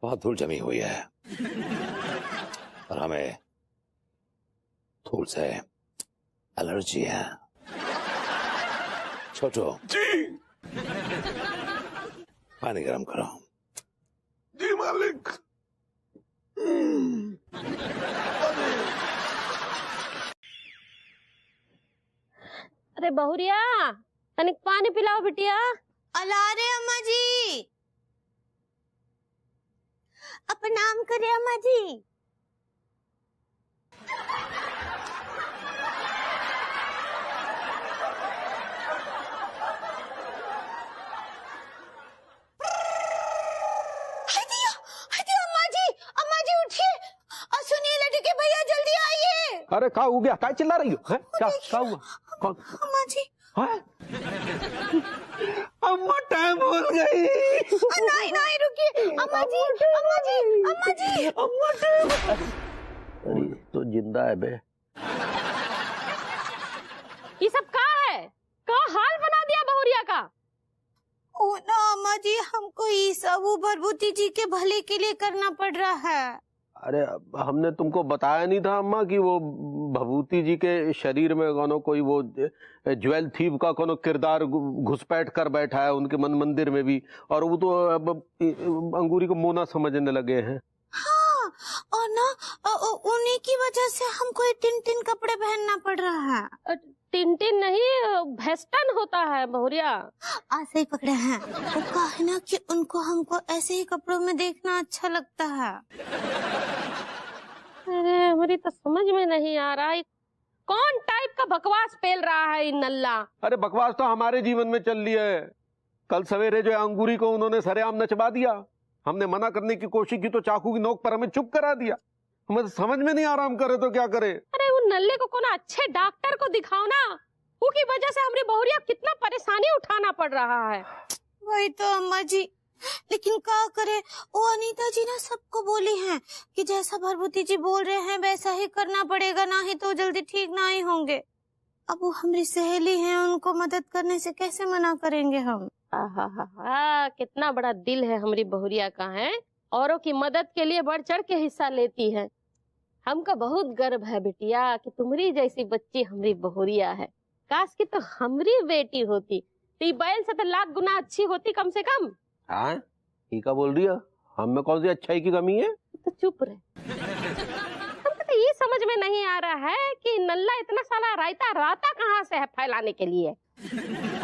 बहुत धूल जमी हुई है और हमें धूल से एलर्जी है। छोटू
जी,
पानी गर्म करो।
जी मालिक।
अरे बहुरिया, तनिक पानी पिलाओ बिटिया।
अला रे अम्मा जी, प्रणाम करे अम्मा जी। अम्मा जी उठिए और सुनिए लड़के भैया जल्दी आइए।
अरे क्या हो गया, क्या चिल्ला रही हो? क्या हुआ? कौन?
अम्मा जी।
अम्मा टाइम हो गई।
नहीं नहीं रुकिए अम्मा जी, अम्मा जी, अम्मा जी,
अम्मा टाइम।
अरे तो जिंदा है बे।
ये सब क्या है? क्या हाल बना दिया बहुरिया का?
ओ ना अम्मा जी, हमको ये सब वो भरभूति जी के भले के लिए करना पड़ रहा है।
अरे हमने तुमको बताया नहीं था अम्मा कि वो भभूति जी के शरीर में कोनो कोई वो ज्वेल थीव का कोनो किरदार घुसपैठ कर बैठा है उनके मंदिर में भी, और वो तो अब अंगूरी को मोना समझने लगे हैं।
हाँ, और ना उन्हीं की वजह से हमको ये टिन कपड़े पहनना पड़ रहा है।
टिन नहीं, वेस्टर्न होता है बहुरिया।
आज ही पकड़े हैं। वो कहा है ना कि उनको हमको ऐसे ही कपड़ों में देखना अच्छा लगता है।
अरे हमारी तो समझ में नहीं आ रहा है कौन टाइप का बकवास पेल रहा है इन नल्ला।
अरे बकवास तो हमारे जीवन में चल रही है। कल सवेरे जो अंगूरी को उन्होंने सरेआम नचवा दिया, हमने मना करने की कोशिश की तो चाकू की नोक पर हमें चुप करा दिया। हमें समझ में नहीं आ रहा हम करे तो क्या करे।
अरे वो नल्ले को कौन अच्छे डॉक्टर को दिखाओ ना, उसकी वजह से हमारी बहुरिया कितना परेशानी उठाना पड़ रहा है।
वही तो अम्मा जी, लेकिन क्या करे, वो अनीता जी ना सबको बोली हैं कि जैसा भरभूति जी बोल रहे हैं वैसा ही करना पड़ेगा, ना ही तो जल्दी ठीक ना ही होंगे। अब वो हमारी सहेली हैं, उनको मदद करने से कैसे मना करेंगे हम।
कितना बड़ा दिल है हमारी बहुरिया का है, औरों की मदद के लिए बढ़ चढ़ के हिस्सा लेती है। हमका बहुत गर्व है बिटिया कि तुम्हारी जैसी बच्ची हमारी बहुरिया है। काश की तो हमारी बेटी होती तो बैल से तो लाख गुना अच्छी होती कम से कम।
हाँ, ठीक है बोल रही है, हम में कौन सी अच्छाई की कमी है?
तो चुप रहे। हमको तो ये समझ में नहीं आ रहा है कि नल्ला इतना सारा रायता राता कहाँ से है फैलाने के लिए।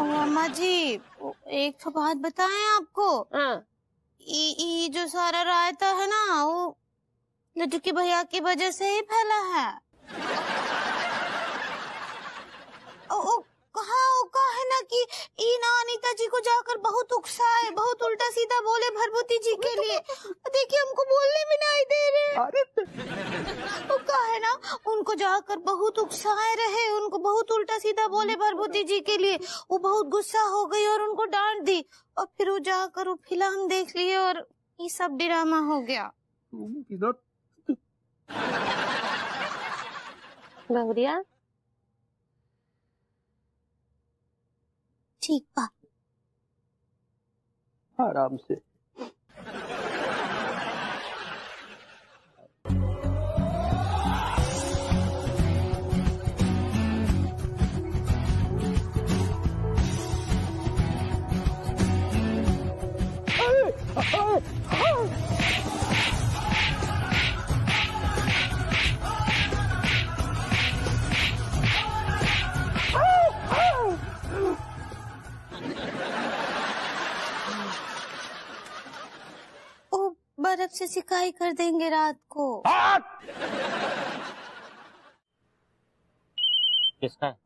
अम्मा जी एक तो बात बताएं आपको।
हाँ।
ये जो सारा रायता है ना, वो लड्डू के भैया की वजह से ही फैला है। कहा है ना कि ईना अनीता जी को जाकर बहुत उकसाए, बहुत उल्टा सीधा बोले भरभूति जी के लिए। देखिए हमको बोलने भी नहीं दे रहे। वो कहा है ना, उनको जाकर बहुत उकसाए रहे, उनको बहुत उल्टा सीधा बोले भरभूति जी के लिए। वो बहुत गुस्सा हो गई और उनको डांट दी, और फिर वो जाकर वो फिल्म देख लिए और ये सब ड्रामा हो गया।
बहुरिया
ठीक बात,
आराम से।
बर्फ से सिकाई कर देंगे रात को।
किसका है?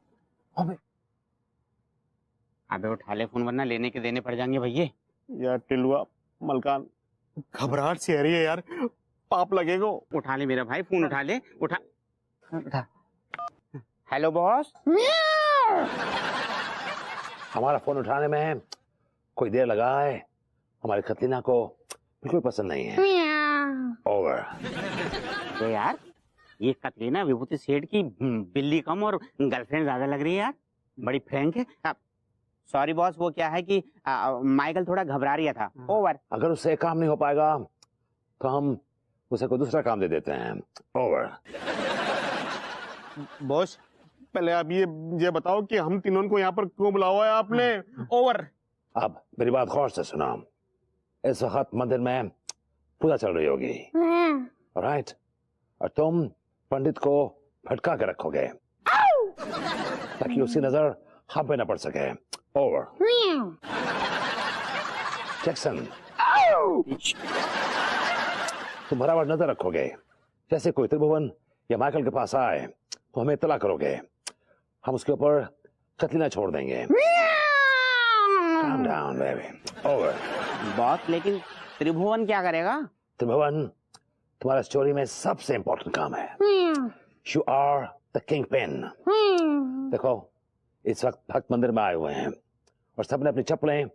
अबे उठा ले फोन, वरना लेने के देने पड़ जाएंगे भैया।
यार टिलुआ मलकान, घबराहट सी आ रही है यार, पाप लगेगा।
उठा ले मेरा भाई, फोन उठा ले, उठा। Hello boss.
हमारा फोन उठाने में कोई देर लगा है, हमारी कतरीना को बिल्कुल पसंद नहीं है। ओवर।
तो यार ये कतरीना विभूति सेठ की बिल्ली कम और गर्लफ्रेंड ज्यादा लग रही है यार, बड़ी फ्रैंक है। सॉरी बॉस, वो क्या है कि माइकल थोड़ा घबरा रहा था। ओवर।
अगर उससे काम नहीं हो पाएगा तो हम उसे कोई दूसरा काम दे देते हैं। ओवर।
बॉस पहले आप ये बताओ कि हम तीनों को यहाँ पर क्यों बुलाया है आपने? ओवर।
अब मेरी बात गौर से सुनो, इस वक्त मंदिर में पूजा चल रही होगी, राइट? और तुम पंडित को भटका के रखोगे ताकि उसकी नजर हम पे न पड़ सके। ओवर। जैक्सन, तुम बराबर नजर रखोगे, जैसे कोई त्रिभुवन या माइकल के पास आए तो हमें इत्तला करोगे, हम उसके ऊपर कतरीना छोड़ देंगे। Calm down, baby. Over.
Boss लेकिन त्रिभुवन क्या करेगा?
त्रिभुवन तुम्हारा स्टोरी में सबसे इम्पोर्टेंट काम है। You are the kingpin. देखो इस वक्त भक्त मंदिर में आए हुए हैं और सबने अपनी चप्पलें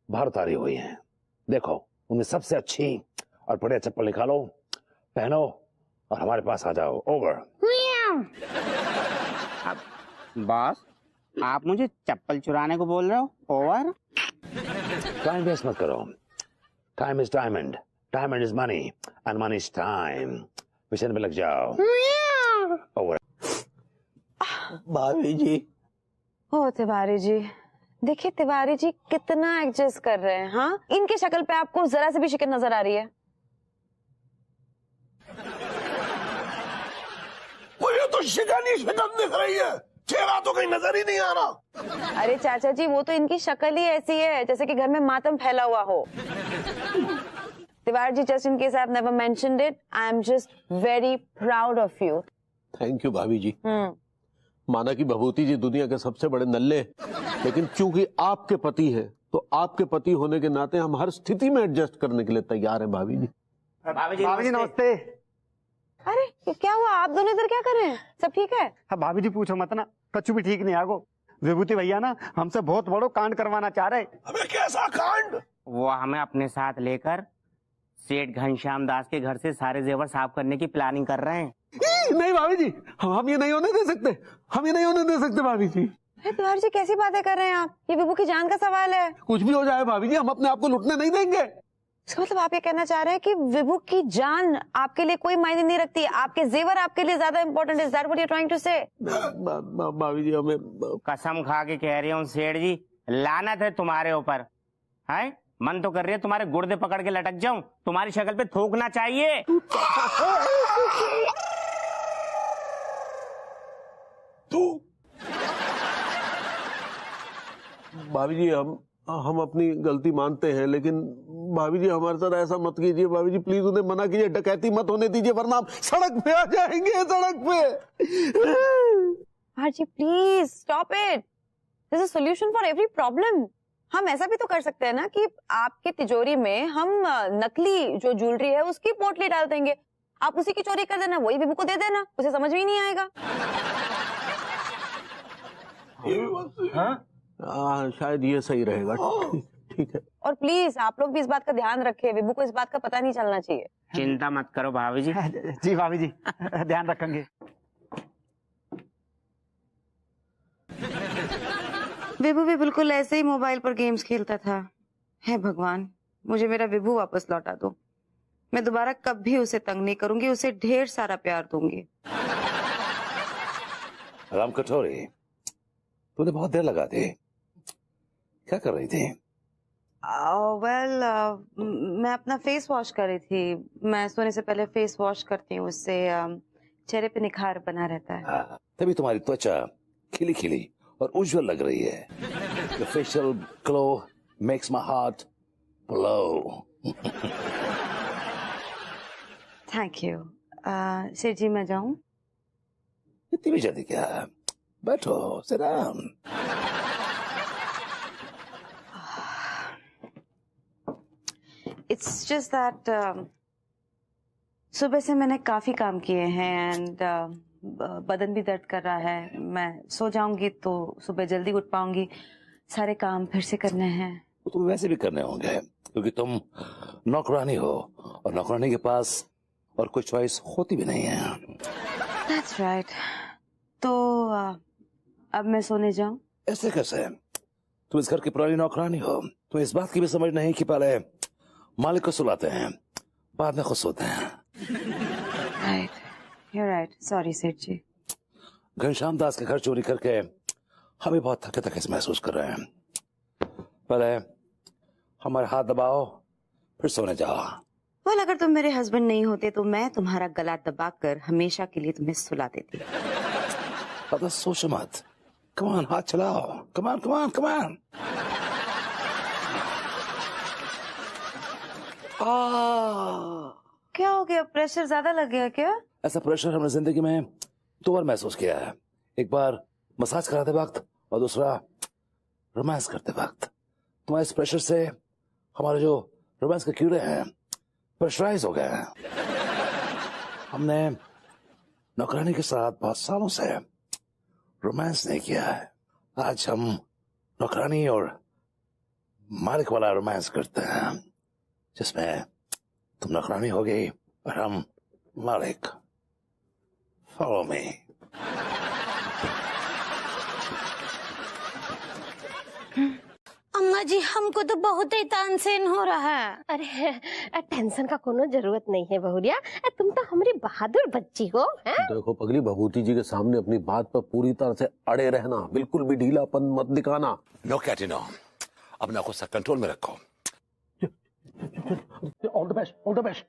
बाहर उतारी हुई हैं। देखो उनमें सबसे अच्छी और बढ़िया चप्पल निकालो, पहनो और हमारे पास आ जाओ। ओवर।
बॉस आप मुझे चप्पल चुराने को बोल रहे हो? ओवर।
टाइम वेस्ट मत करो, time is diamond, diamond is money and money is time. Mission में लग जाओ। ओवर।
भाभी जी।
ओ तिवारी जी, देखिए तिवारी जी कितना एडजस्ट कर रहे हैं। हाँ, इनकी शक्ल पे आपको जरा से भी शिकन नजर आ रही है?
वो ये तो शिकन ही शिकन दिख रही है, चेहरा तो कहीं नजर ही नहीं आ रहा।
अरे चाचा जी, वो तो इनकी शक्ल ही ऐसी है जैसे कि घर में मातम फैला हुआ हो। Tiwari ji, just in case I have never mentioned it, I am just very proud of you.
Thank you भाभी जी। माना कि भभूति जी दुनिया के सबसे बड़े नल्ले, लेकिन क्योंकि आपके पति है तो आपके पति होने के नाते हम हर स्थिति में एडजस्ट करने के लिए तैयार हैं भाभी जी।
भाभी जी
नमस्ते।
अरे क्या हुआ, आप दोनों इधर क्या कर रहे हैं? सब ठीक है?
हाँ भाभी जी पूछो मत ना, कच्चू भी ठीक नहीं आगो। विभूति भैया ना हमसे बहुत बड़ो कांड करवाना चाह रहे।
अबे कैसा कांड?
वो हमें अपने साथ लेकर सेठ घनश्याम दास के घर से सारे जेवर साफ करने की प्लानिंग कर रहे हैं।
नहीं भाभी जी, हम ये नहीं होने दे सकते, हम ये नहीं होने दे सकते भाभी जी।
तिवारी जी कैसी बातें कर रहे हैं आप? ये विभू की जान का सवाल है।
कुछ भी हो जाए भाभी जी, हम अपने आप को लुटने नहीं देंगे।
इसका मतलब आप ये कहना चाह रहे हैं कि विभू की जान आपके लिए कोई मायने नहीं रखती, आपके जेवर आपके लिए ज्यादा important? Is that what you are trying to say?
भाभी जी हमें
कसम खा के कह रही हूँ सेठ जी, लानत है तुम्हारे ऊपर। है मन तो कर रही है तुम्हारे गुर्दे पकड़ के लटक जाऊं, तुम्हारी शक्ल पे थूकना चाहिए।
तू भाभी जी, हम अपनी गलती मानते हैं, लेकिन भाभी जी हमारे साथ ऐसा मत कीजिए। भाभी जी प्लीज उन्हें मना कीजिए, डकैती मत होने दीजिए, वरना हम सड़क पे आ जाएंगे, सड़क पे।
हाजी please stop it, this is solution for every problem. हम ऐसा भी तो कर सकते हैं ना कि आपके तिजोरी में हम नकली जो ज्वेलरी है उसकी पोटली डाल देंगे, आप उसी की चोरी कर देना, वही विभू को दे देना, उसे समझ में ही नहीं आएगा।
हाँ शायद ये सही रहेगा। ठीक है।
और प्लीज आप लोग भी इस बात का ध्यान रखें, विभू को इस बात का पता नहीं चलना चाहिए।
चिंता मत करो भाभी जी।
जी भाभी जी ध्यान रखेंगे।
विभू भी बिल्कुल ऐसे ही मोबाइल पर गेम्स खेलता था। हे भगवान, मुझे मेरा विभू वापस लौटा दो। मैं दोबारा कभी उसे तंग नहीं करूंगी, उसे ढेर सारा प्यार दूंगी।
राम कटोरी, तूने बहुत देर लगा दी, क्या कर रही थी?
मैं अपना फेस वॉश कर रही थी। मैं सोने से पहले फेस वॉश करती हूँ, उससे चेहरे पे निखार बना रहता है।
तभी तुम्हारी त्वचा खिली खिली और उज्जवल लग रही है। Your facial glow makes my heart blow.
Thank you. सेठ जी मैं जाऊं?
इतनी भी जल्दी क्या? बैठो, sit down.
It's just that सुबह से मैंने काफी काम किए हैं एंड बदन भी दर्द कर रहा है. मैं सो जाऊंगी तो सुबह जल्दी उठ पाऊंगी. सारे काम फिर से करने हैं.
तो तुम्हें वैसे भी करने होंगे क्योंकि तुम नौकरानी हो और नौकरानी के पास और कोई चॉइस होती भी नहीं है.
That's right. तो अब मैं सोने जाऊं?
ऐसे कैसे? तुम इस घर की पुरानी नौकरानी हो. तुम इस बात की भी समझ नहीं कि पहले मालिक को सुलाते हैं, बाद में खुद सोते हैं.
Right. You're right. Sorry, सेठ जी.
घनश्याम दास के घर चोरी करके हम भी बहुत थके थके से महसूस कर रहे हैं. पहले हमारे हाथ दबाओ, फिर सोने जाओ.
well, अगर तुम मेरे हस्बैंड नहीं होते तो मैं तुम्हारा गला दबाकर हमेशा के लिए तुम्हें सुला देती.
अब सोचो मत. Come on, हाथ चलाओ. Come on, come on, come on.
क्या हो गया? प्रेशर ज्यादा लग गया क्या?
ऐसा प्रेशर हमने जिंदगी में 2 बार महसूस किया है. एक बार मसाज कराते वक्त और दूसरा रोमांस करते वक्त. तुम्हारे इस प्रेशर से हमारे जो रोमांस के कीड़े हैं प्रेशराइज हो गए हैं. हमने नौकरानी के साथ बहुत सालों से रोमांस नहीं किया है. आज हम नौकरानी और मालिक वाला रोमांस करते हैं जिसमें तुम नौकरानी हो गई और हम मालिक. Follow me.
अम्मा जी हमको तो बहुत ही तानसेन हो रहा है.
अरे टेंशन का कोनो जरूरत नहीं है बहुरिया. तुम तो हमारी बहादुर बच्ची हो.
देखो पगली, भभूति जी के सामने अपनी बात पर पूरी तरह से अड़े रहना, बिल्कुल भी ढीलापन मत दिखाना.
नो कैटिनो, अपना गुस्सा कंट्रोल में रखो.
All the best, all the best.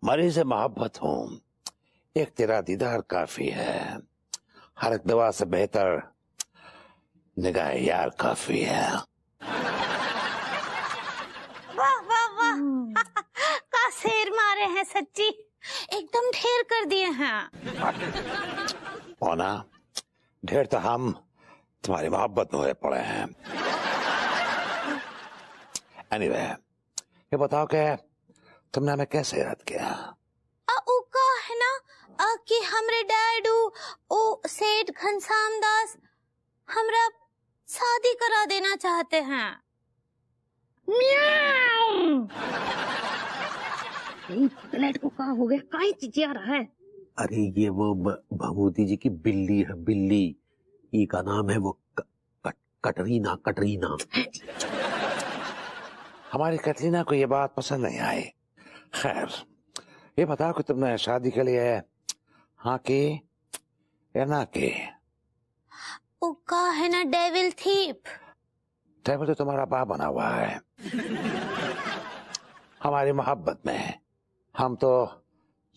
मरी से मोहब्बत हूँ, एक तेरा दीदार काफी है. हर एक दवा से बेहतर निगाह यार काफी है.
वाह वाह वाह. का शेर मारे हैं सच्ची. एकदम ढेर कर दिए हैं.
मोना, ढेर तो हम तुम्हारी मोहब्बत में हुए पड़े हैं. एनीवे, ये बताओ कि तुमने हमें कैसे याद किया?
उ का है ना कि हमरे डैडू ओ सेठ घनश्याम दास हमरा शादी करा देना चाहते हैं.
प्लेट को कहा हो गया, काहे चिचिया रहा है?
अरे ये वो भभूति जी की बिल्ली है, बिल्ली. ई का नाम है वो कटरीना. कटरीना.
हमारी कटरीना को ये बात पसंद नहीं आई. खैर, ये बताओ कि तुमने शादी के लिए हाँ की या ना की?
उ का है ना डेविल थीप.
डेविल तो तुम्हारा बाप बना हुआ है. हमारी मोहब्बत में हम तो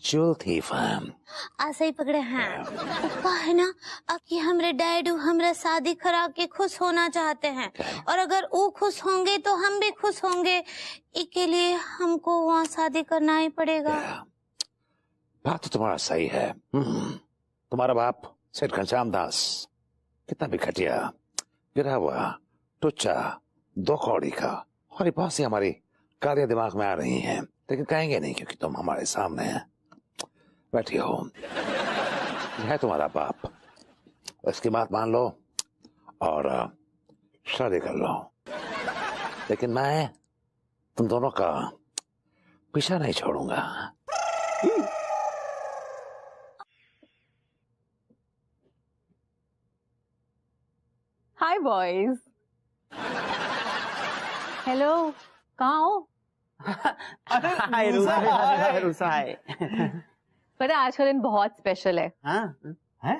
ज्वेल थीफ हैं.
ऐसे ही पकड़े हैं. उ का है ना कि हमरे डैडू हमरा शादी करा के खुश होना चाहते हैं और अगर वो खुश होंगे तो हम भी खुश होंगे. इसके लिए हमको वहाँ शादी करना ही पड़ेगा.
बात तो तुम्हारा सही है. तुम्हारा बाप सेठ घनश्याम दास कितना भी घटिया, गिरा हुआ, टुच्चा, 2 कौड़ी का, और ये बहुत सी हमारी कार्य दिमाग में आ रही हैं, लेकिन कहेंगे नहीं क्योंकि तुम हमारे सामने बैठी हो. यह है तुम्हारा बाप. उसकी बात मान लो और शादी कर लो. लेकिन मैं तुम दोनों का पीछा नहीं छोड़ूंगा.
हाय बॉयज. हेलो, कहाँ हो?
हाय रूसा. रूसा हाय.
पता आज का दिन बहुत स्पेशल है.
हाँ? है?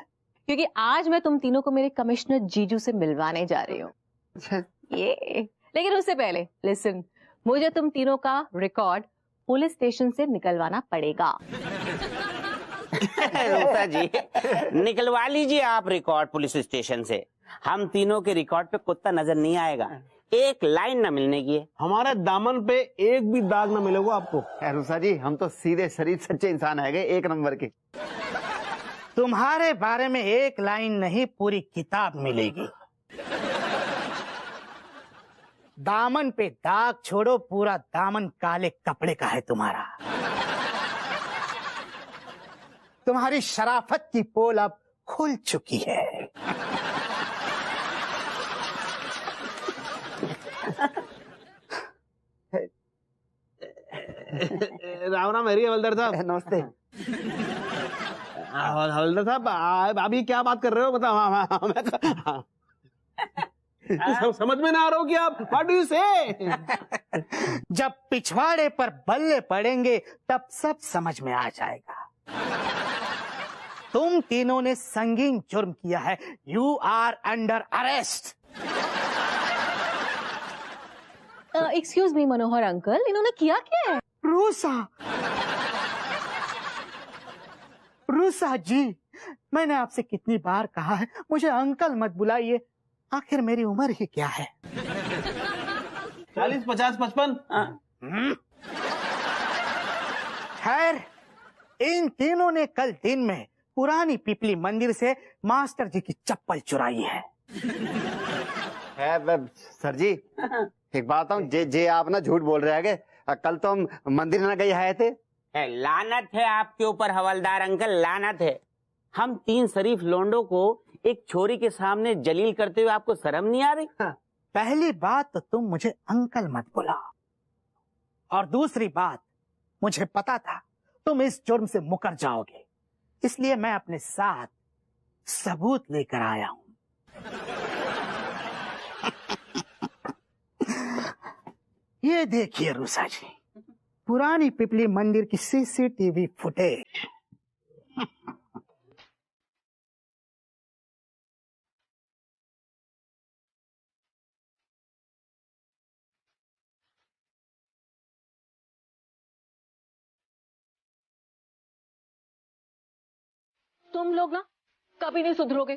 क्योंकि आज मैं तुम तीनों को मेरे कमिश्नर जीजू से मिलवाने जा रही हूँ. ये लेकिन उससे पहले लिसन, मुझे तुम तीनों का रिकॉर्ड पुलिस स्टेशन से निकलवाना पड़ेगा.
रूसा जी, निकलवा लीजिए आप रिकॉर्ड पुलिस स्टेशन से. हम तीनों के रिकॉर्ड पे कुत्ता नजर नहीं आएगा, एक लाइन ना मिलने की है।
हमारे दामन पे एक भी दाग ना मिलेगा आपको।
रूसा जी, हम तो सीधे शरीफ सच्चे इंसान है, एक नंबर के।
तुम्हारे बारे में एक लाइन नहीं, पूरी किताब मिलेगी। दामन पे दाग छोड़ो, पूरा दामन काले कपड़े का है तुम्हारा। तुम्हारी शराफत की पोल अब खुल चुकी है।
राम राम मेरी हवलदार साहब।
नमस्ते।
हवलदार साहब, अभी क्या बात कर रहे हो? बताओ। समझ में ना आ रहा हो कि आप व्हाट डू यू से?
जब पिछवाड़े पर बल्ले पड़ेंगे तब सब समझ में आ जाएगा। तुम तीनों ने संगीन जुर्म किया है। You are under arrest.
Excuse me Manohar uncle, इन्होंने किया क्या है?
रूसा जी, मैंने आपसे कितनी बार कहा है मुझे अंकल मत बुलाइए, आखिर मेरी उम्र ही क्या है?
40, 50, 55।
खैर, इन तीनों ने कल दिन में पुरानी पिपली मंदिर से मास्टर जी की चप्पल चुराई है।
सर जी, एक बात बताऊं, जे आप ना झूठ बोल रहे हैं। कल तो हम मंदिर ना गए आए थे।
लानत है आपके ऊपर हवलदार अंकल, लानत है। हम 3 शरीफ लोंडो को एक छोरी के सामने जलील करते हुए आपको शर्म नहीं आ रही?
पहली बात तो तुम मुझे अंकल मत बुलाओ, और दूसरी बात, मुझे पता था तुम इस जुर्म से मुकर जाओगे, इसलिए मैं अपने साथ सबूत लेकर आया हूं। ये देखिए रूसा जी, पुरानी पिपली मंदिर की सीसीटीवी फुटेज।
तुम लोग ना कभी नहीं सुधरोगे।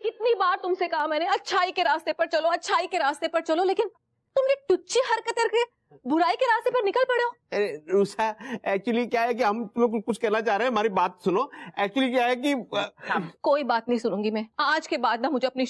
कितनी बार तुमसे कहा मैंने, अच्छाई के रास्ते पर चलो, अच्छाई के रास्ते पर चलो, लेकिन तुम ये टुच्ची हरकतें करके बुराई के रास्ते पर निकल पड़े हो।
अरे रूसा, एक्चुअली क्या है कि हम तुम्हें कुछ कहना चाह रहे हैं, हमारी बात सुनो। एक्चुअली क्या है कि
कोई बात नहीं सुनूंगी मैं। आज के बाद ना मुझे अपनी